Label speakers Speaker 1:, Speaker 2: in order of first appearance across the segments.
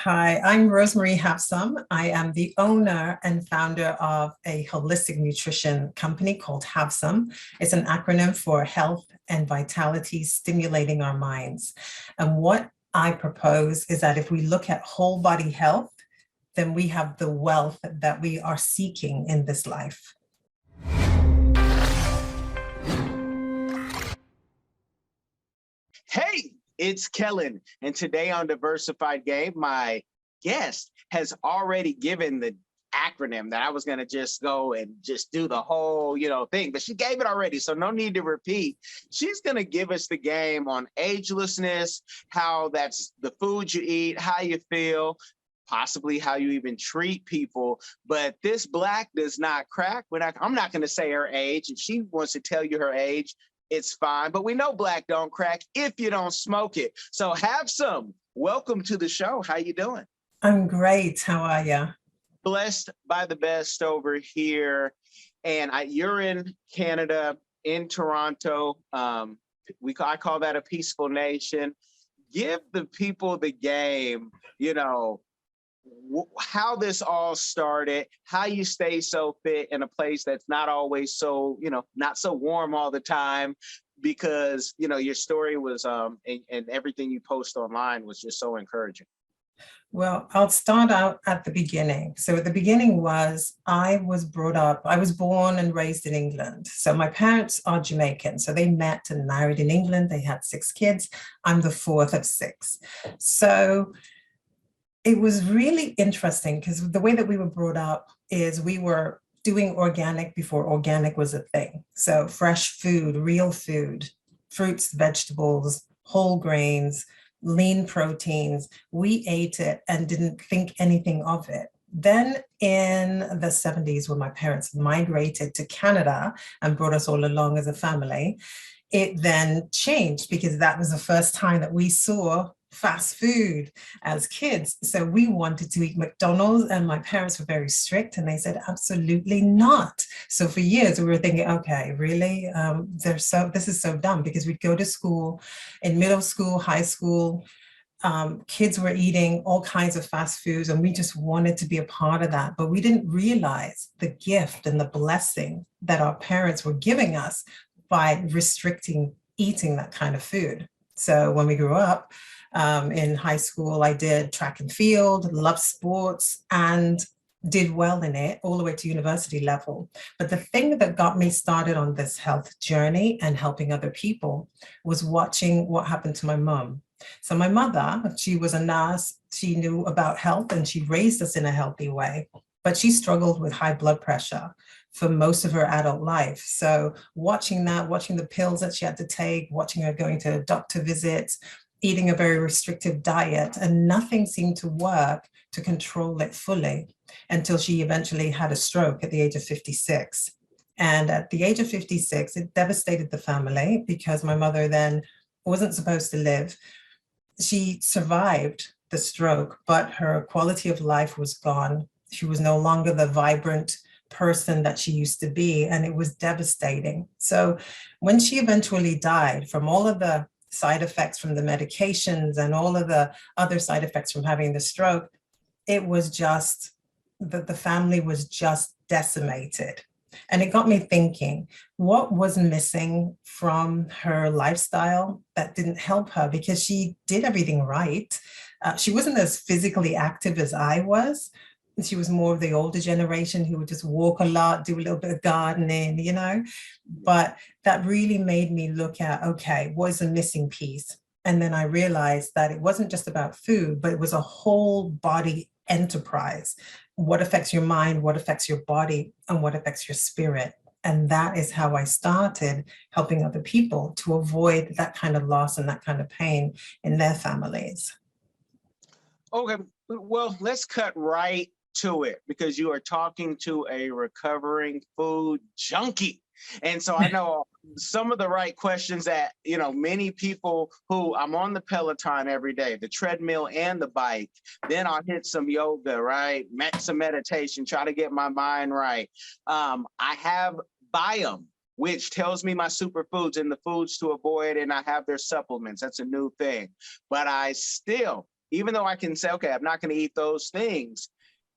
Speaker 1: Hi, I'm Rosemary Havsum. I am the owner and founder of a holistic nutrition company called Havsum. It's an acronym for Health and Vitality Stimulating Our Minds. And what I propose is that if we look at whole body health, then we have the wealth that we are seeking in this life.
Speaker 2: Hey, it's Kellen, and today on Diversified Game, my guest has already given the acronym that I was going to just go and just do the whole, thing, but she gave it already, so no need to repeat. She's going to give us the game on agelessness, how that's the food you eat, how you feel, possibly how you even treat people. But this Black does not crack. I'm not going to say her age. If she wants to tell you her age, it's fine. But we know Black don't crack if you don't smoke it. So Havsum. Welcome to the show. How you doing?
Speaker 1: I'm great. How are you?
Speaker 2: Blessed by the best over here. And you're in Canada, in Toronto. I call that a peaceful nation. Give the people the game, how this all started, how you stay so fit in a place that's not always so, not so warm all the time, because, your story was, and everything you post online was just so encouraging.
Speaker 1: Well, I'll start out at the beginning. So at the beginning I was born and raised in England. So my parents are Jamaican. So they met and married in England. They had 6 kids. I'm the 4th of 6. So it was really interesting because the way that we were brought up is we were doing organic before organic was a thing. So fresh food, real food, fruits, vegetables, whole grains, lean proteins. We ate it and didn't think anything of it. Then in the 70s, when my parents migrated to Canada and brought us all along as a family, it then changed because that was the first time that we saw fast food as kids. So we wanted to eat McDonald's, and my parents were very strict and they said, absolutely not. So for years we were thinking, okay, really? This is so dumb, because we'd go to school in middle school, high school, kids were eating all kinds of fast foods and we just wanted to be a part of that. But we didn't realize the gift and the blessing that our parents were giving us by restricting eating that kind of food. So when we grew up, in high school, I did track and field, loved sports, and did well in it all the way to university level. But the thing that got me started on this health journey and helping other people was watching what happened to my mom. So my mother, she was a nurse, she knew about health and she raised us in a healthy way, but she struggled with high blood pressure for most of her adult life. So watching the pills that she had to take, watching her going to doctor visits, eating a very restrictive diet, and nothing seemed to work to control it fully until she eventually had a stroke at the age of 56. And at the age of 56, it devastated the family because my mother then wasn't supposed to live. She survived the stroke, but her quality of life was gone. She was no longer the vibrant person that she used to be, and it was devastating. So when she eventually died from all of the side effects from the medications and all of the other side effects from having the stroke, it was just the family was just decimated. And it got me thinking, what was missing from her lifestyle that didn't help her? Because she did everything right. She wasn't as physically active as I was. She was more of the older generation who would just walk a lot, do a little bit of gardening, but that really made me look at, okay, what is the missing piece? And then I realized that it wasn't just about food, but it was a whole body enterprise. What affects your mind, what affects your body, and what affects your spirit. And that is how I started helping other people to avoid that kind of loss and that kind of pain in their families.
Speaker 2: Okay, well, let's cut right to it, because you are talking to a recovering food junkie. And so I know some of the right questions that, many people who I'm on the Peloton every day, the treadmill and the bike, then I'll hit some yoga, right? Some meditation, try to get my mind right. I have Biome, which tells me my superfoods and the foods to avoid, and I have their supplements. That's a new thing. But I still even though I can say, okay, I'm not going to eat those things,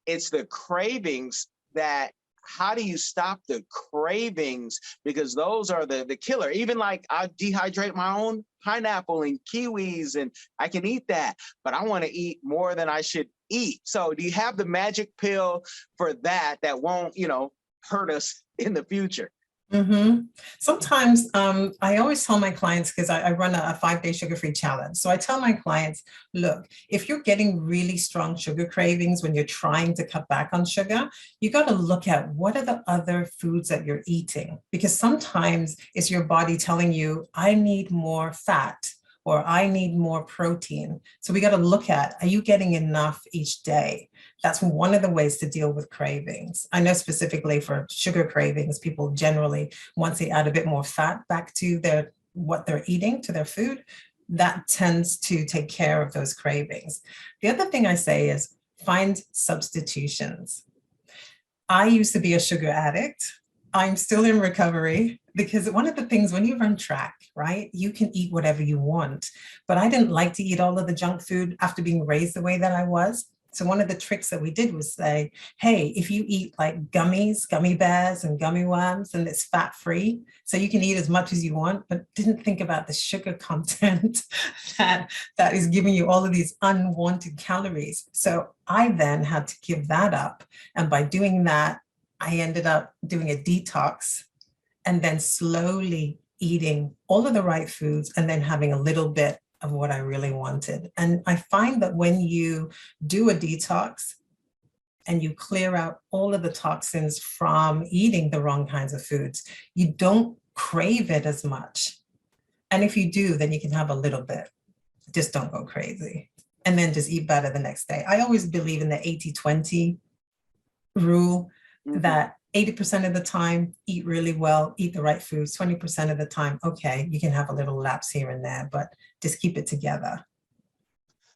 Speaker 2: it's the cravings that, how do you stop the cravings? Because those are the killer. Even like I dehydrate my own pineapple and kiwis and I can eat that, but I want to eat more than I should eat. So do you have the magic pill for that won't, hurt us in the future?
Speaker 1: Mm-hmm. Sometimes I always tell my clients, because I run a 5-day sugar-free challenge. So I tell my clients, look, if you're getting really strong sugar cravings when you're trying to cut back on sugar, you got to look at what are the other foods that you're eating, because sometimes it's your body telling you, I need more fat or I need more protein. So we got to look at, are you getting enough each day? That's one of the ways to deal with cravings. I know specifically for sugar cravings, people generally, once they add a bit more fat back to what they're eating, to their food, that tends to take care of those cravings. The other thing I say is find substitutions. I used to be a sugar addict. I'm still in recovery, because one of the things when you run track, right, you can eat whatever you want. But I didn't like to eat all of the junk food after being raised the way that I was. So one of the tricks that we did was say, hey, if you eat like gummies, gummy bears and gummy worms, and it's fat free, so you can eat as much as you want, but didn't think about the sugar content that is giving you all of these unwanted calories. So I then had to give that up. And by doing that, I ended up doing a detox and then slowly eating all of the right foods and then having a little bit of what I really wanted. And I find that when you do a detox and you clear out all of the toxins from eating the wrong kinds of foods, you don't crave it as much. And if you do, then you can have a little bit. Just don't go crazy. And then just eat better the next day. I always believe in the 80-20 rule, that 80% of the time, eat really well, eat the right foods. 20% of the time, okay, you can have a little lapse here and there, but just keep it together.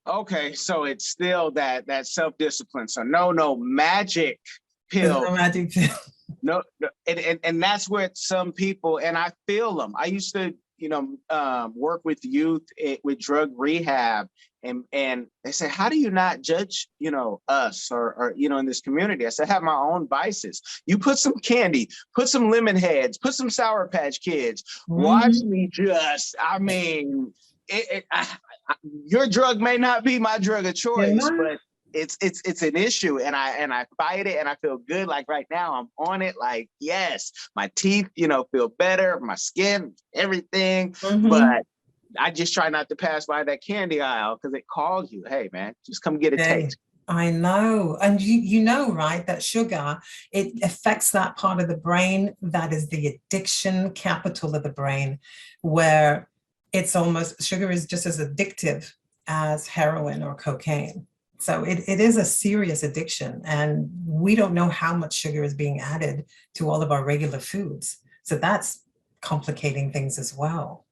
Speaker 2: Okay, so it's still that self-discipline. So no magic pill.
Speaker 1: There's no magic pill.
Speaker 2: No, and that's where some people, and I feel them. I used to, work with youth with drug rehab, and they say, how do you not judge, us or in this community? I said, I have my own vices. You put some candy, put some lemon heads, put some Sour Patch Kids. Watch me just, your drug may not be my drug of choice, but it's an issue, and I fight it, and I feel good. Like right now, I'm on it. Like, yes, my teeth, feel better, my skin, everything. But I just try not to pass by that candy aisle because it calls you. Hey, man, just come get a taste.
Speaker 1: I know. And you know, right, that sugar, it affects that part of the brain that is the addiction capital of the brain, where it's almost, sugar is just as addictive as heroin or cocaine. So it is a serious addiction, and we don't know how much sugar is being added to all of our regular foods. So that's complicating things as well.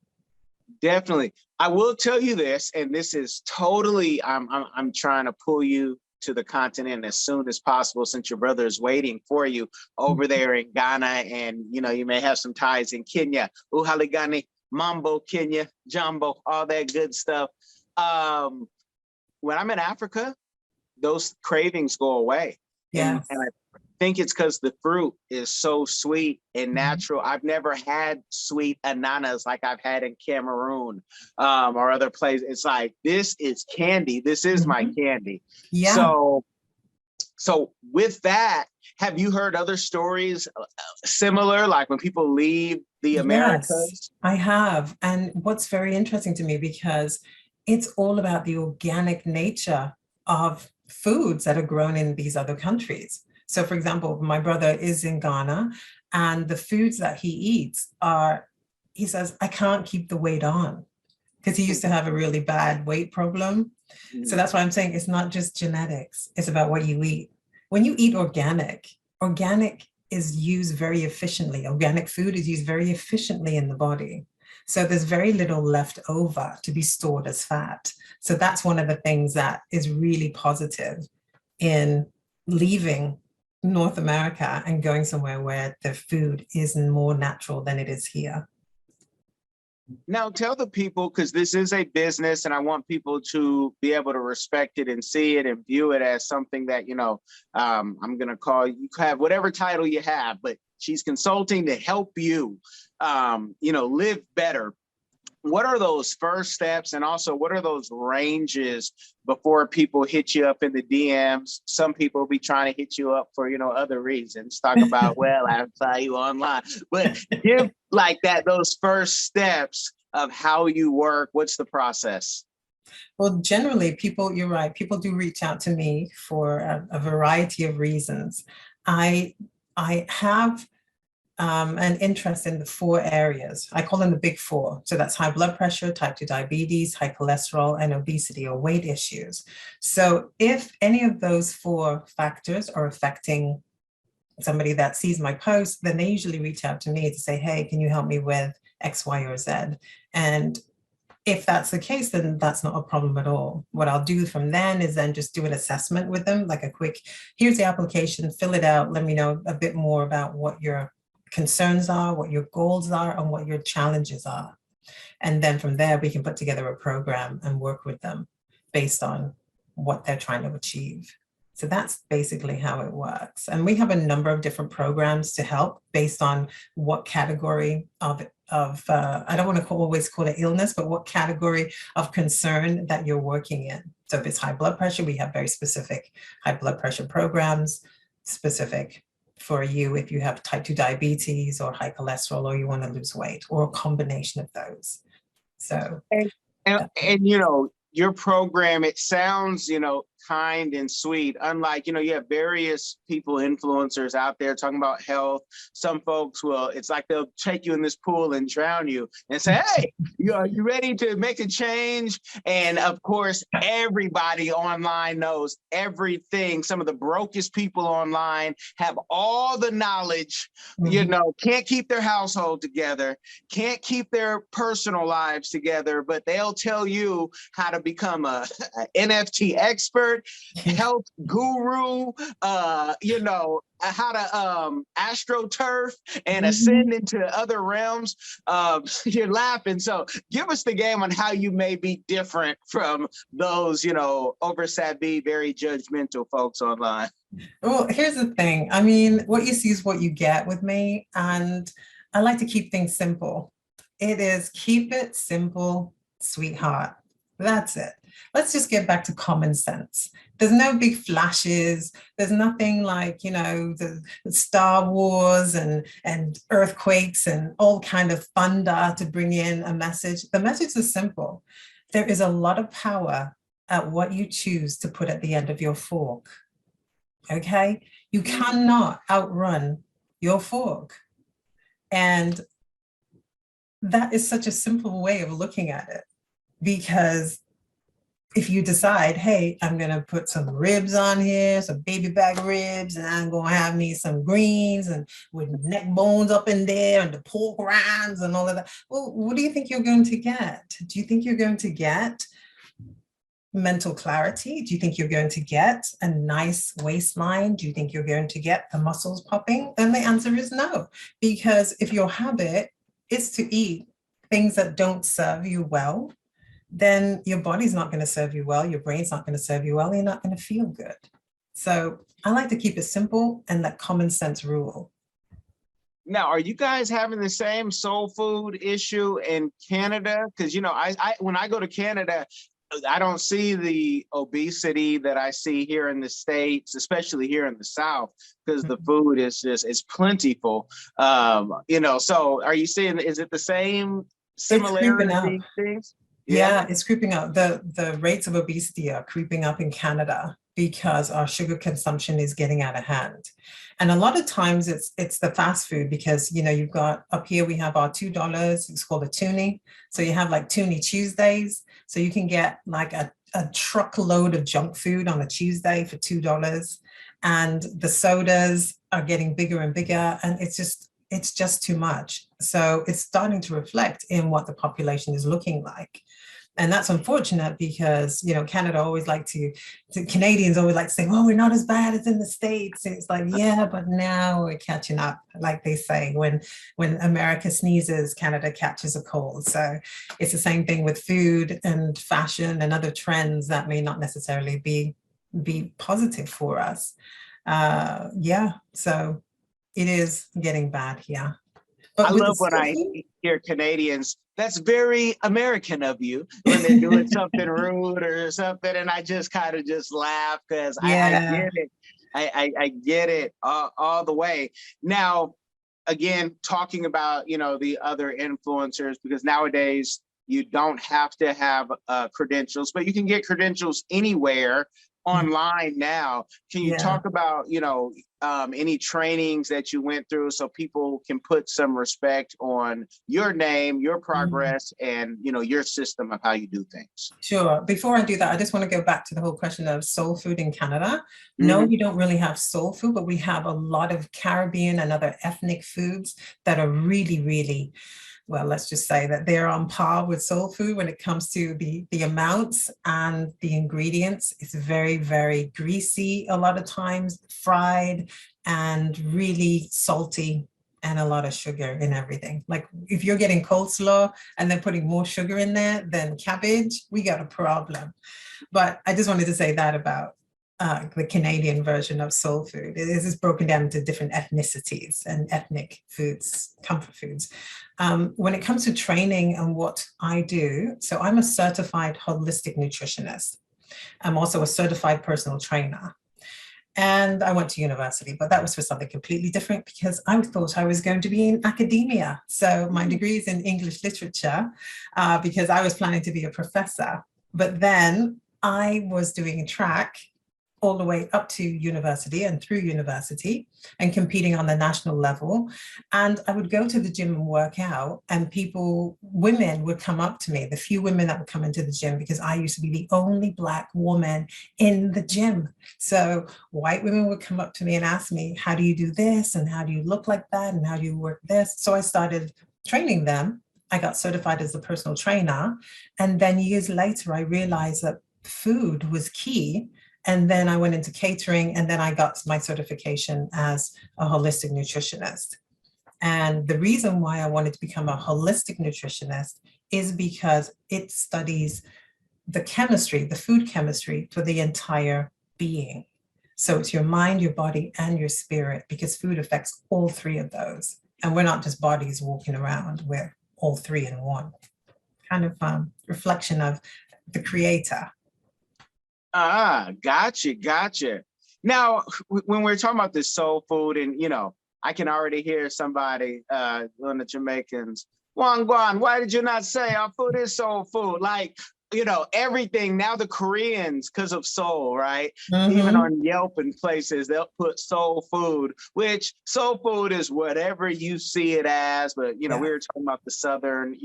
Speaker 2: Definitely. I will tell you this, and this is totally, I'm trying to pull you to the continent as soon as possible, since your brother is waiting for you over there in Ghana, and you may have some ties in Kenya. Uhaligani, Mambo, Kenya, Jumbo, all that good stuff. When I'm in Africa, those cravings go away.
Speaker 1: Yeah.
Speaker 2: And I think it's because the fruit is so sweet and natural. I've never had sweet ananas like I've had in Cameroon or other places. It's like, this is candy. This is my candy.
Speaker 1: Yeah.
Speaker 2: So with that, have you heard other stories similar, like when people leave the Americas?
Speaker 1: Yes, I have. And what's very interesting to me, because it's all about the organic nature of foods that are grown in these other countries. So for example, my brother is in Ghana, and the foods that he eats he says, I can't keep the weight on, because he used to have a really bad weight problem. So that's why I'm saying it's not just genetics, it's about what you eat. When you eat organic is used very efficiently. Organic food is used very efficiently in the body. So there's very little left over to be stored as fat. So that's one of the things that is really positive in leaving North America and going somewhere where the food is more natural than it is here.
Speaker 2: Now tell the people, because this is a business and I want people to be able to respect it and see it and view it as something that, I'm going to call, you have whatever title you have, but she's consulting to help you, live better. What are those first steps? And also, what are those ranges before people hit you up in the DMs? Some people will be trying to hit you up for, other reasons. Talk about, well, I saw you online. But give like that, those first steps of how you work. What's the process?
Speaker 1: Well, generally, you're right, people do reach out to me for a variety of reasons. I have an interest in the 4 areas. I call them the big 4. So that's high blood pressure, type 2 diabetes, high cholesterol, and obesity or weight issues. So if any of those 4 factors are affecting somebody that sees my post, then they usually reach out to me to say, hey, can you help me with X, Y, or Z? And if that's the case, then that's not a problem at all. What I'll do from then is then just do an assessment with them, like a quick, here's the application, fill it out, let me know a bit more about what your concerns are, what your goals are, and what your challenges are. And then from there, we can put together a program and work with them based on what they're trying to achieve. So that's basically how it works. And we have a number of different programs to help based on what category of I don't want to always call it illness, but what category of concern that you're working in. So if it's high blood pressure, we have very specific high blood pressure programs, specific for you if you have type 2 diabetes or high cholesterol, or you want to lose weight, or a combination of those. So
Speaker 2: and your program, it sounds kind and sweet, unlike you have various people, influencers out there talking about health. Some folks will, it's like they'll take you in this pool and drown you and say, hey, are you ready to make a change? And of course, everybody online knows everything. Some of the brokest people online have all the knowledge, can't keep their household together, can't keep their personal lives together, but they'll tell you how to become a NFT expert, health guru, how to astroturf and ascend into other realms. You're laughing. So give us the game on how you may be different from those, over savvy, very judgmental folks online.
Speaker 1: Well, here's the thing. I mean, what you see is what you get with me. And I like to keep things simple. It is keep it simple, sweetheart. That's it. Let's just get back to common sense. There's no big flashes. There's nothing like, the Star Wars and earthquakes and all kind of thunder to bring in a message. The message is simple. There is a lot of power at what you choose to put at the end of your fork. Okay? You cannot outrun your fork. And that is such a simple way of looking at it. Because if you decide, hey, I'm going to put some ribs on here, some baby back ribs, and I'm going to have me some greens and with neck bones up in there and the pork rinds and all of that. Well, what do you think you're going to get? Do you think you're going to get mental clarity? Do you think you're going to get a nice waistline? Do you think you're going to get the muscles popping? Then the answer is no. Because if your habit is to eat things that don't serve you well, then your body's not going to serve you well, your brain's not going to serve you well, you're not going to feel good. So I like to keep it simple and let common sense rule.
Speaker 2: Now, are you guys having the same soul food issue in Canada? Because, I when I go to Canada, I don't see the obesity that I see here in the States, especially here in the South, because the food is plentiful. So are you seeing, is it the same similarity things?
Speaker 1: Yeah, it's creeping up. The rates of obesity are creeping up in Canada because our sugar consumption is getting out of hand. And a lot of times it's the fast food because, you've got up here, we have our $2, it's called a toonie. So you have like Toonie Tuesdays. So you can get like a truckload of junk food on a Tuesday for $2. And the sodas are getting bigger and bigger. And it's just too much. So it's starting to reflect in what the population is looking like. And that's unfortunate because, Canada always Canadians always like to say, well, we're not as bad as in the States. And it's like, yeah, but now we're catching up. Like they say, when America sneezes, Canada catches a cold. So it's the same thing with food and fashion and other trends that may not necessarily be positive for us. Yeah, so it is getting bad here. But
Speaker 2: I
Speaker 1: with the
Speaker 2: love when
Speaker 1: soul
Speaker 2: I
Speaker 1: food,
Speaker 2: hear Canadians, that's very American of you, when they're doing something rude or something. And I just kind of just laugh because I
Speaker 1: yeah.
Speaker 2: get it. I get it all the way. Now, again, talking about, the other influencers, because nowadays you don't have to have credentials, but you can get credentials anywhere online now. Can you
Speaker 1: Yeah.
Speaker 2: talk about, any trainings that you went through so people can put some respect on your name, your progress, and, your system of how you do things?
Speaker 1: Sure. Before I do that, I just want to go back to the whole question of soul food in Canada. No,
Speaker 2: Mhm.
Speaker 1: we don't really have soul food, but we have a lot of Caribbean and other ethnic foods that are really, really, well, let's just say that they're on par with soul food when it comes to the amounts and the ingredients. It's very, very greasy a lot of times, fried, and really salty, and a lot of sugar in everything. Like if you're getting coleslaw and they're putting more sugar in there than cabbage, we got a problem. But I just wanted to say that about the Canadian version of soul food. It is broken down into different ethnicities and ethnic foods, comfort foods. When it comes to training and what I do, so I'm a certified holistic nutritionist. I'm also a certified personal trainer. And I went to university, but that was for something completely different because I thought I was going to be in academia. So my degree is in English literature because I was planning to be a professor. But then I was doing track all the way up to university and through university and competing on the national level. And I would go to the gym and work out, and women would come up to me, the few women that would come into the gym, because I used to be the only Black woman in the gym. So white women would come up to me and ask me, how do you do this? And how do you look like that? And how do you work this? So I started training them. I got certified as a personal trainer. And then years later, I realized that food was key. And then I went into catering, and then I got my certification as a holistic nutritionist. And the reason why I wanted to become a holistic nutritionist is because it studies the chemistry, the food chemistry for the entire being. So it's your mind, your body, and your spirit, because food affects all three of those. And we're not just bodies walking around, we're all three in one. Kind of reflection of the creator.
Speaker 2: Gotcha. Now, when we're talking about this soul food, and I can already hear somebody, one of the Jamaicans, Juan Guan, why did you not say our food is soul food? Like, everything now, the Koreans, because of soul, right? Even
Speaker 1: Mm-hmm.
Speaker 2: on Yelp and places, they'll put soul food, which soul food is whatever you see it as. But, we
Speaker 1: Yeah.
Speaker 2: were talking about the Southern,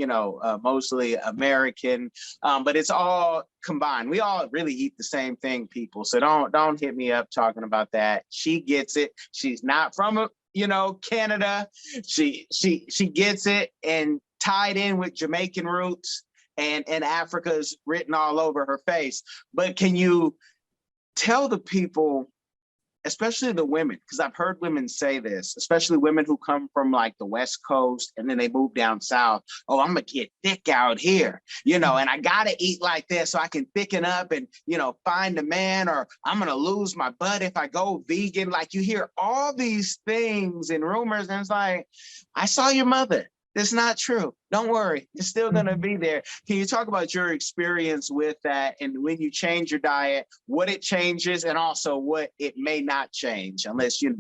Speaker 2: mostly American, but it's all combined. We all really eat the same thing, people. So don't hit me up talking about that. She gets it. She's not from Canada. She gets it, and tied in with Jamaican roots, and Africa's written all over her face. But can you tell the people, especially the women, because I've heard women say this, especially women who come from like the West Coast and then they move down south. Oh, I'm gonna get thick out here, and I gotta eat like this so I can thicken up and find a man, or I'm gonna lose my butt if I go vegan. Like, you hear all these things and rumors, and it's like, I saw your mother. It's not true. Don't worry. It's still going to be there. Can you talk about your experience with that, and when you change your diet, what it changes, and also what it may not change unless, you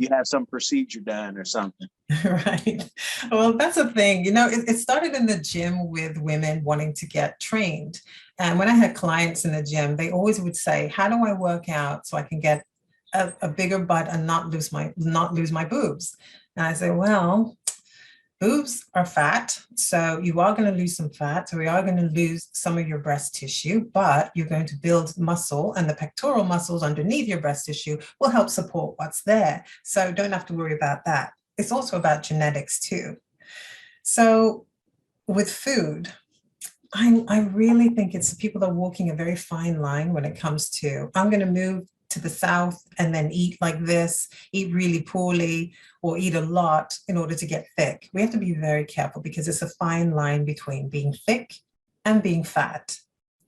Speaker 2: have some procedure done or something?
Speaker 1: Right. Well, that's the thing. It started in the gym with women wanting to get trained. And when I had clients in the gym, they always would say, how do I work out so I can get a bigger butt and not lose my boobs? And I say, well, boobs are fat, so you are going to lose some fat, so we are going to lose some of your breast tissue, but you're going to build muscle, and the pectoral muscles underneath your breast tissue will help support what's there. So don't have to worry about that. It's also about genetics too. So with food, I really think it's people are walking a very fine line when it comes to, I'm going to move to the South and then eat like this, eat really poorly, or eat a lot in order to get thick. We have to be very careful because it's a fine line between being thick and being fat.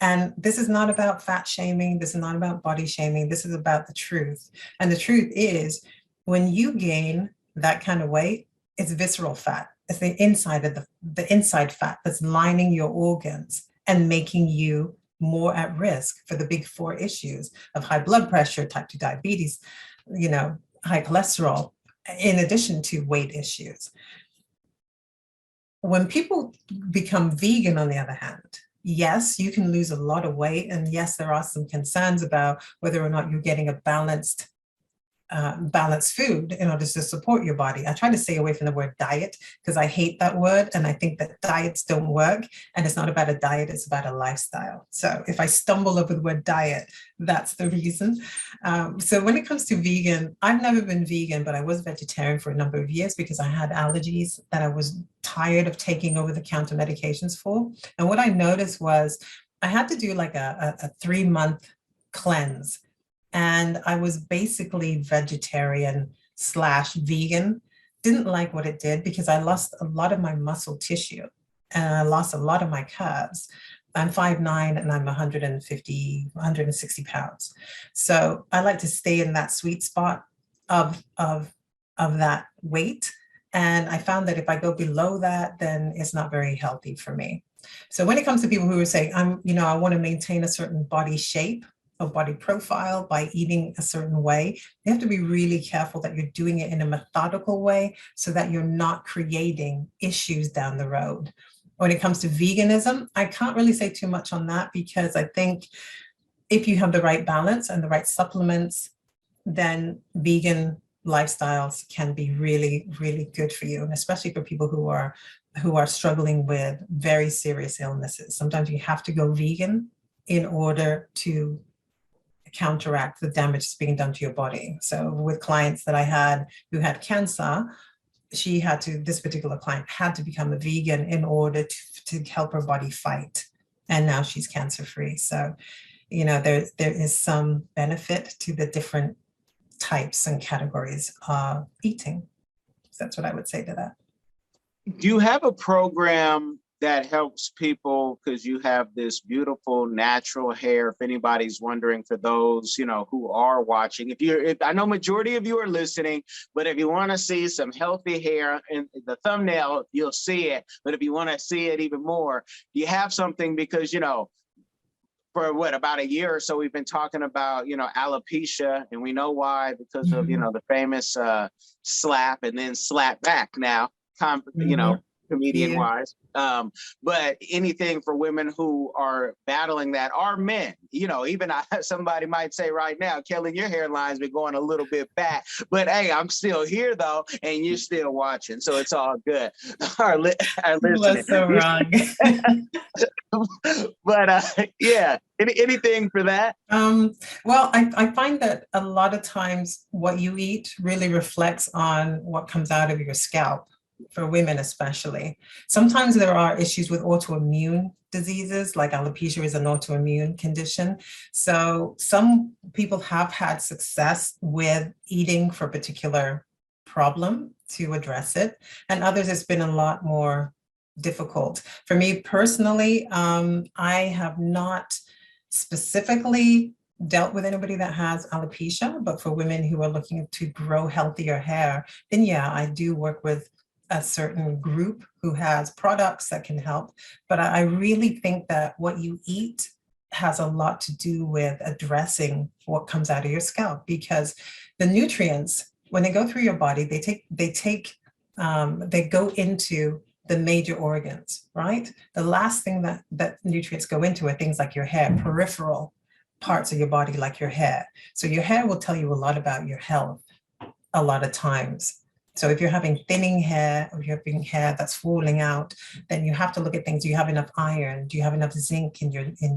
Speaker 1: And this is not about fat shaming. This is not about body shaming. This is about the truth. And the truth is, when you gain that kind of weight, it's visceral fat. It's the inside of the inside fat that's lining your organs and making you more at risk for the big four issues of high blood pressure, type 2 diabetes, high cholesterol, in addition to weight issues. When people become vegan, on the other hand, yes, you can lose a lot of weight. And yes, there are some concerns about whether or not you're getting a balanced food in order to support your body. I try to stay away from the word diet because I hate that word. And I think that diets don't work. And it's not about a diet, it's about a lifestyle. So if I stumble over the word diet, that's the reason. So when it comes to vegan, I've never been vegan, but I was vegetarian for a number of years because I had allergies that I was tired of taking over the counter medications for. And what I noticed was I had to do like a 3-month cleanse. And I was basically vegetarian / vegan. Didn't like what it did because I lost a lot of my muscle tissue and I lost a lot of my curves. I'm 5'9" and I'm 160 pounds. So I like to stay in that sweet spot of that weight. And I found that if I go below that, then it's not very healthy for me. So when it comes to people who are saying, I want to maintain a certain body shape, a body profile by eating a certain way, you have to be really careful that you're doing it in a methodical way so that you're not creating issues down the road. When it comes to veganism, I can't really say too much on that because I think if you have the right balance and the right supplements, then vegan lifestyles can be really, really good for you, and especially for people who are struggling with very serious illnesses. Sometimes you have to go vegan in order to counteract the damage that's being done to your body. So with clients that I had who had cancer, this particular client had to become a vegan in order to help her body fight. And now she's cancer free. So, there is some benefit to the different types and categories of eating. So that's what I would say to that.
Speaker 2: Do you have a program that helps people, because you have this beautiful natural hair, if anybody's wondering, for those who are watching, if I know majority of you are listening, but if you want to see some healthy hair in the thumbnail, you'll see it. But if you want to see it even more, you have something, because for about a year or so we've been talking about alopecia, and we know why, because of the famous slap and then slap back now, comedian wise. But anything for women who are battling that, are men, even somebody might say right now, Kelly, your hairline's been going a little bit back, but hey, I'm still here though, and you're still watching, so it's all good. Our listening.
Speaker 1: So wrong.
Speaker 2: But yeah, anything for that?
Speaker 1: Well, I find that a lot of times what you eat really reflects on what comes out of your scalp. For women especially. Sometimes there are issues with autoimmune diseases, like alopecia is an autoimmune condition. So some people have had success with eating for a particular problem to address it, and others it's been a lot more difficult. For me personally, I have not specifically dealt with anybody that has alopecia, but for women who are looking to grow healthier hair, then yeah, I do work with a certain group who has products that can help. But I really think that what you eat has a lot to do with addressing what comes out of your scalp, because the nutrients, when they go through your body, they go into the major organs, right? The last thing that nutrients go into are things like your hair, peripheral parts of your body, like your hair. So your hair will tell you a lot about your health a lot of times. So if you're having thinning hair, or you're having hair that's falling out, then you have to look at things. Do you have enough iron? Do you have enough zinc in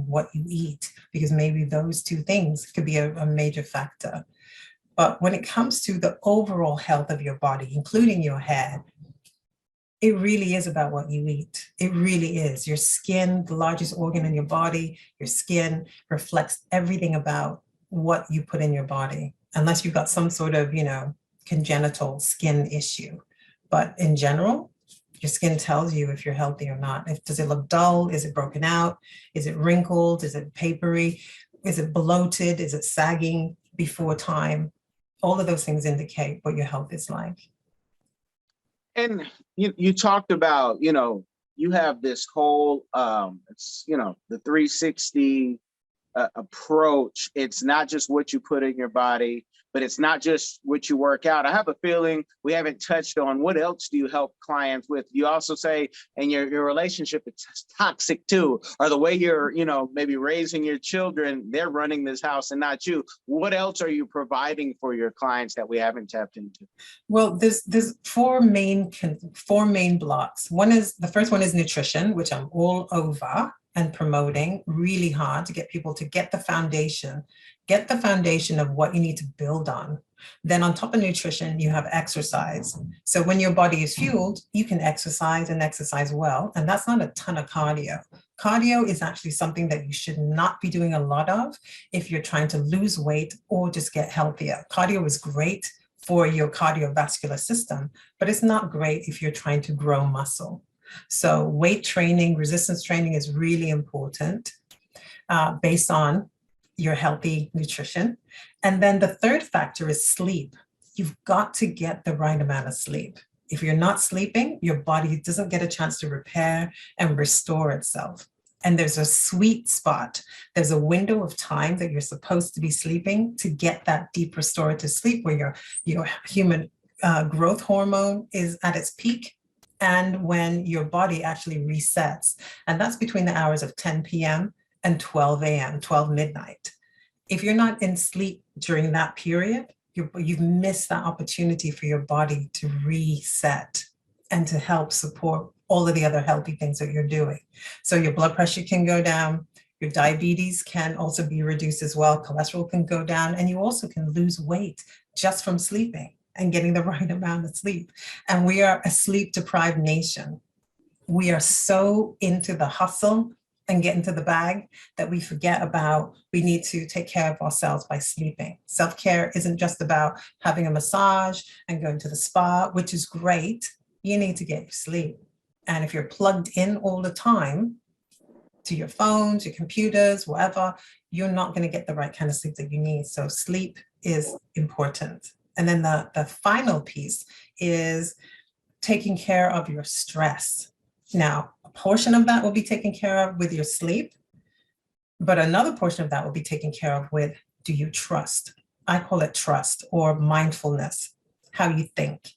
Speaker 1: what you eat? Because maybe those two things could be a major factor. But when it comes to the overall health of your body, including your hair, It really is about what you eat. It really is. Your skin, the largest organ in your body, your skin reflects everything about what you put in your body, unless you've got some sort of, congenital skin issue. But in general, your skin tells you if you're healthy or not. Does it look dull? Is it broken out? Is it wrinkled? Is it papery? Is it bloated? Is it sagging before time? All of those things indicate what your health is like.
Speaker 2: And you talked about, you have this whole, the 360 approach. It's not just what you put in your body, but it's not just what you work out. I have a feeling we haven't touched on what else do you help clients with. You also say, and your relationship is toxic too, or the way you're, maybe raising your children, they're running this house and not you. What else are you providing for your clients that we haven't tapped into?
Speaker 1: Well, there's four main blocks. The first one is nutrition, which I'm all over and promoting really hard to get people to get the foundation of what you need to build on. Then on top of nutrition, you have exercise. So when your body is fueled, you can exercise and exercise well. And that's not a ton of cardio. Cardio is actually something that you should not be doing a lot of if you're trying to lose weight or just get healthier. Cardio is great for your cardiovascular system, but it's not great if you're trying to grow muscle. So weight training, resistance training is really important based on your healthy nutrition. And then the third factor is sleep. You've got to get the right amount of sleep. If you're not sleeping, your body doesn't get a chance to repair and restore itself. And there's a sweet spot. There's a window of time that you're supposed to be sleeping to get that deep restorative sleep where your human growth hormone is at its peak and when your body actually resets. And that's between the hours of 10 p.m. and 12 a.m., 12 midnight. If you're not in sleep during that period, you've missed that opportunity for your body to reset and to help support all of the other healthy things that you're doing. So your blood pressure can go down, your diabetes can also be reduced as well, cholesterol can go down, and you also can lose weight just from sleeping and getting the right amount of sleep. And we are a sleep-deprived nation. We are so into the hustle and get into the bag that we forget about we need to take care of ourselves by sleeping. Self-care isn't just about having a massage and going to the spa, which is great. You need to get your sleep. And if you're plugged in all the time to your phones, your computers, whatever, you're not going to get the right kind of sleep that you need. So sleep is important. And then the final piece is taking care of your stress. Now, a portion of that will be taken care of with your sleep, but another portion of that will be taken care of with, do you trust? I call it trust or mindfulness, how you think.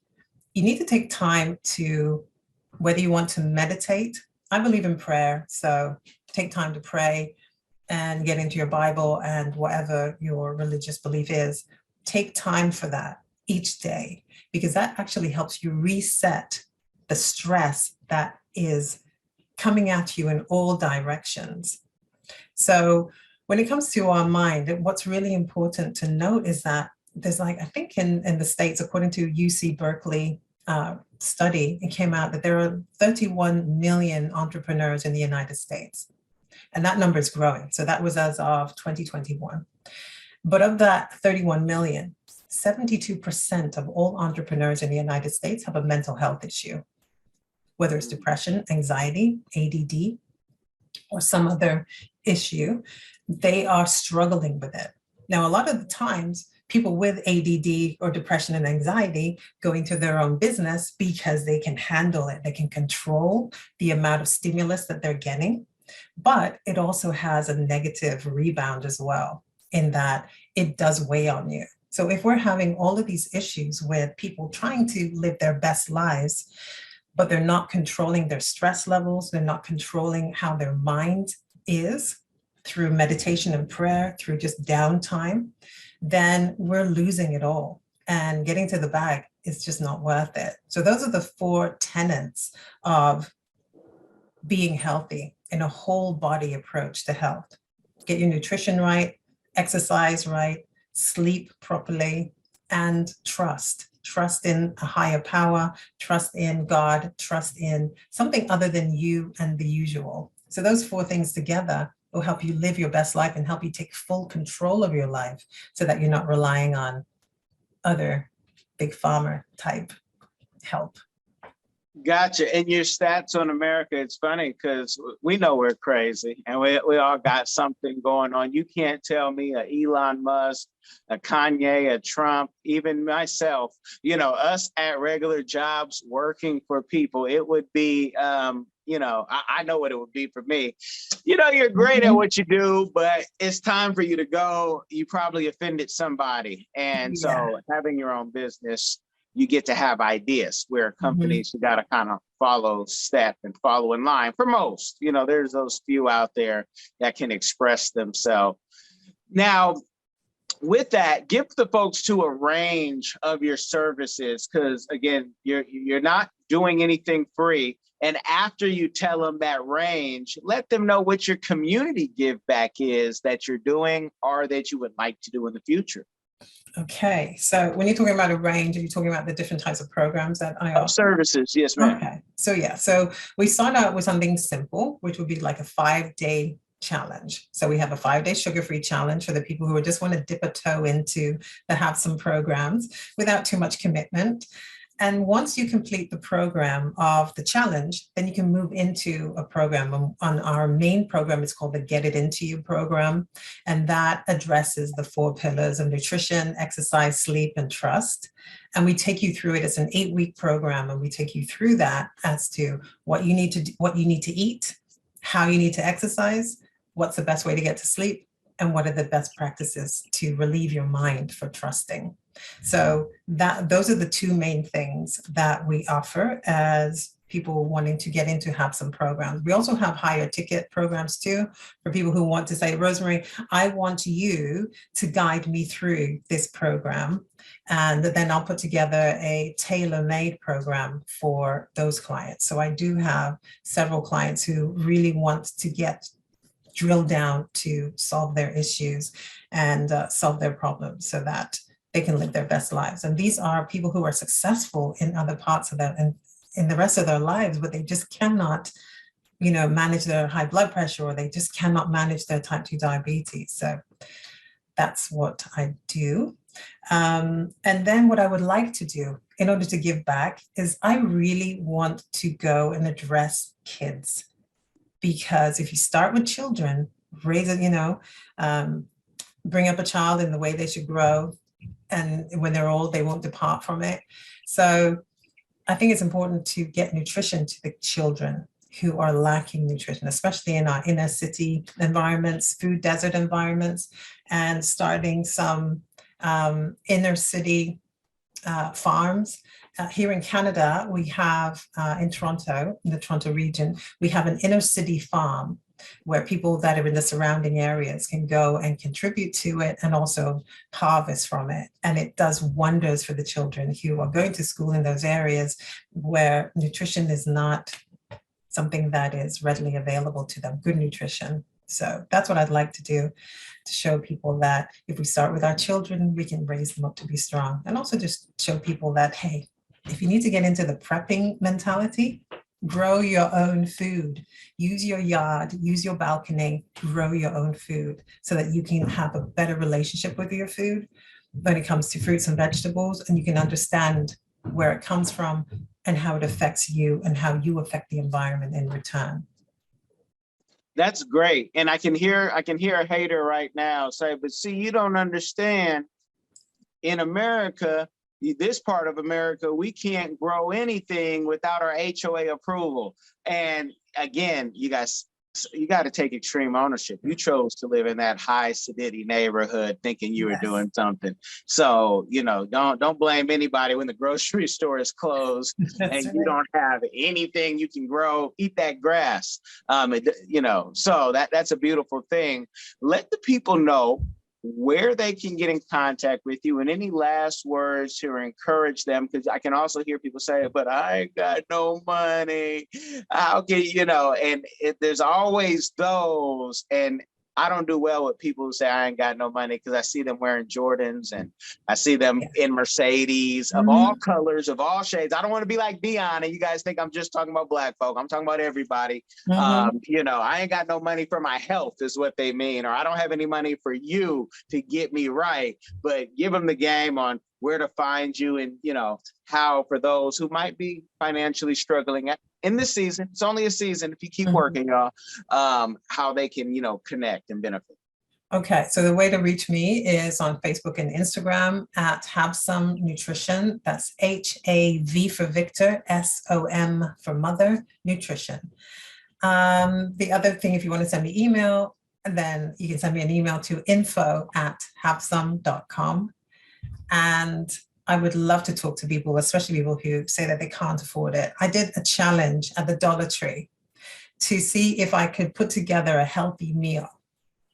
Speaker 1: You need to take time to, whether you want to meditate, I believe in prayer, so take time to pray and get into your Bible and whatever your religious belief is. Take time for that each day, because that actually helps you reset the stress that is coming at you in all directions. So when it comes to our mind, what's really important to note is that there's I think in the States, according to UC Berkeley study, it came out that there are 31 million entrepreneurs in the United States. And that number is growing. So that was as of 2021. But of that 31 million, 72% of all entrepreneurs in the United States have a mental health issue, whether it's depression, anxiety, ADD, or some other issue. They are struggling with it. Now, a lot of the times, people with ADD or depression and anxiety go into their own business because they can handle it. They can control the amount of stimulus that they're getting, but it also has a negative rebound as well, in that it does weigh on you. So if we're having all of these issues with people trying to live their best lives, but they're not controlling their stress levels, they're not controlling how their mind is through meditation and prayer, through just downtime, then we're losing it all. And getting to the bag is just not worth it. So those are the 4 tenets of being healthy in a whole body approach to health. Get your nutrition right, exercise right, sleep properly, and trust. trust in a higher power, trust in God, trust in something other than you and the usual. So those four things together will help you live your best life and help you take full control of your life so that you're not relying on other big pharma type help.
Speaker 2: Gotcha. And your stats on America, it's funny because we know we're crazy and we all got something going on. You can't tell me a Elon Musk, a Kanye, a Trump, even myself, us at regular jobs working for people, it would be, I know what it would be for me. You're great at what you do, but it's time for you to go. You probably offended somebody. And so having your own business, you get to have ideas where companies, you got to kind of follow step and follow in line for most. There's those few out there that can express themselves. Now, with that, give the folks to a range of your services, because again, you're not doing anything free. And after you tell them that range, let them know what your community give back is that you're doing or that you would like to do in the future.
Speaker 1: Okay, so when you're talking about a range, are you talking about the different types of programs that I offer?
Speaker 2: Services, yes, ma'am.
Speaker 1: Okay, so we start out with something simple, which would be like a 5-day challenge. So we have a 5-day sugar-free challenge for the people who just want to dip a toe into the Havsum programs without too much commitment. And once you complete the program of the challenge, then you can move into a program. On our main program, it's called the Get It Into You program. And that addresses the 4 pillars of nutrition, exercise, sleep, and trust. And we take you through it. It's an 8-week program. And we take you through that as to what you need to eat, how you need to exercise, what's the best way to get to sleep, and what are the best practices to relieve your mind for trusting. So those are the 2 main things that we offer as people wanting to get into Havsum programs. We also have higher ticket programs too, for people who want to say, Rosemary, I want you to guide me through this program. And then I'll put together a tailor-made program for those clients. So I do have several clients who really want to get drill down to solve their issues and solve their problems so that they can live their best lives. And these are people who are successful in other parts of their, and in the rest of their lives, but they just cannot, manage their high blood pressure, or they just cannot manage their type 2 diabetes. So that's what I do. And then what I would like to do in order to give back is I really want to go and address kids. Because if you start with children, raise it, bring up a child in the way they should grow. And when they're old, they won't depart from it. So I think it's important to get nutrition to the children who are lacking nutrition, especially in our inner city environments, food desert environments, and starting some inner city farms. Here in Canada, we have in Toronto, in the Toronto region, we have an inner city farm where people that are in the surrounding areas can go and contribute to it and also harvest from it. And it does wonders for the children who are going to school in those areas where nutrition is not something that is readily available to them, good nutrition. So that's what I'd like to do, to show people that if we start with our children, we can raise them up to be strong. And also just show people that, hey, if you need to get into the prepping mentality, grow your own food, use your yard, use your balcony, grow your own food so that you can have a better relationship with your food when it comes to fruits and vegetables, and you can understand where it comes from and how it affects you and how you affect the environment in return.
Speaker 2: That's great. And I can hear a hater right now say, but see, you don't understand. In America, this part of America, we can't grow anything without our HOA approval. And again, you guys, you got to take extreme ownership. You chose to live in that high acidity neighborhood thinking you were doing something. So, don't blame anybody when the grocery store is closed and you don't have anything you can grow, eat that grass. So that's a beautiful thing. Let the people know where they can get in contact with you, and any last words to encourage them, because I can also hear people say, but I got no money, I'll get, and there's always those. And I don't do well with people who say I ain't got no money, because I see them wearing Jordans and I see them in Mercedes of all colors, of all shades. I don't want to be like Dion and you guys think I'm just talking about Black folk. I'm talking about everybody. You know, I ain't got no money for my health is what they mean, or I don't have any money for you to get me right. But give them the game on where to find you, and, you know, how for those who might be financially struggling in this season, it's only a season if you keep working, y'all, how they can, you know, connect and benefit.
Speaker 1: Okay, so the way to reach me is on Facebook and Instagram at Havsum Nutrition. That's HAV for Victor, SOM for Mother, Nutrition. The other thing, if you want to send me email, then you can send me an email to info@havsum.com. And I would love to talk to people, especially people who say that they can't afford it. I did a challenge at the Dollar Tree to see if I could put together a healthy meal.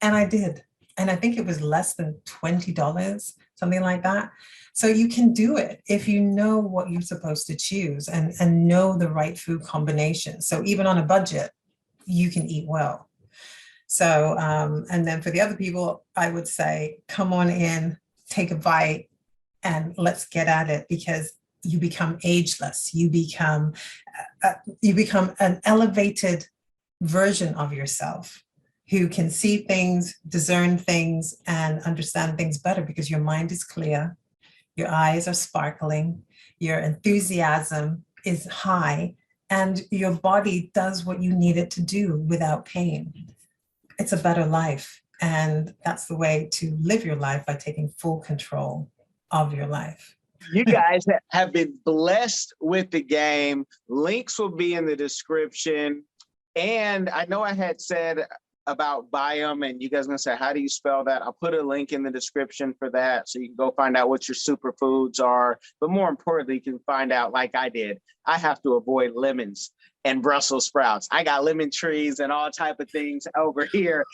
Speaker 1: And I did. And I think it was less than $20, something like that. So you can do it if you know what you're supposed to choose and know the right food combination. So even on a budget, you can eat well. So, and then for the other people, I would say, come on in, take a bite, and let's get at it, because you become ageless. You become an elevated version of yourself who can see things, discern things, and understand things better, because your mind is clear, your eyes are sparkling, your enthusiasm is high, and your body does what you need it to do without pain. It's a better life. And that's the way to live your life, by taking full control of your life.
Speaker 2: You guys have been blessed with the game. Links will be in the description. And I know I had said about Biome, and you guys are gonna say, how do you spell that? I'll put a link in the description for that, so you can go find out what your superfoods are. But more importantly, you can find out, like I did, I have to avoid lemons and Brussels sprouts. I got lemon trees and all type of things over here.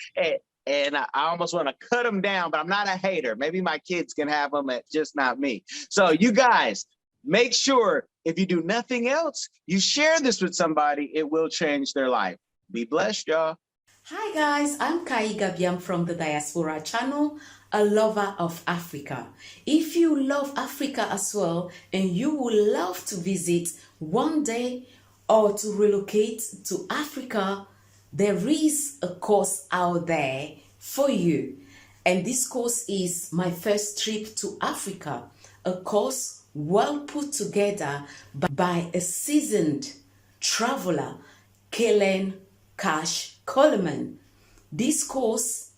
Speaker 2: And I almost want to cut them down, but I'm not a hater. Maybe my kids can have them, just not me. So you guys, make sure, if you do nothing else, you share this with somebody. It will change their life. Be blessed, y'all.
Speaker 3: Hi guys, I'm Kai Gabiam from the Diaspora channel, a lover of Africa. If you love Africa as well, and you would love to visit one day or to relocate to Africa, there is a course out there for you. And this course is My First Trip to Africa, a course well put together by a seasoned traveler, Kellen Cash Coleman. This course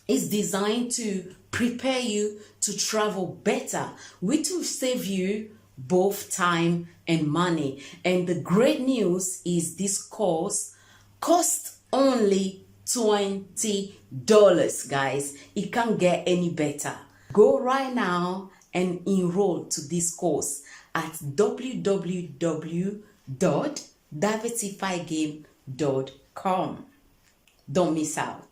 Speaker 3: is designed to prepare you to travel better, which will save you both time and money. And the great news is this course costs only $20, guys. It can't get any better. Go right now and enroll to this course at www.diversifygame.com. Don't miss out.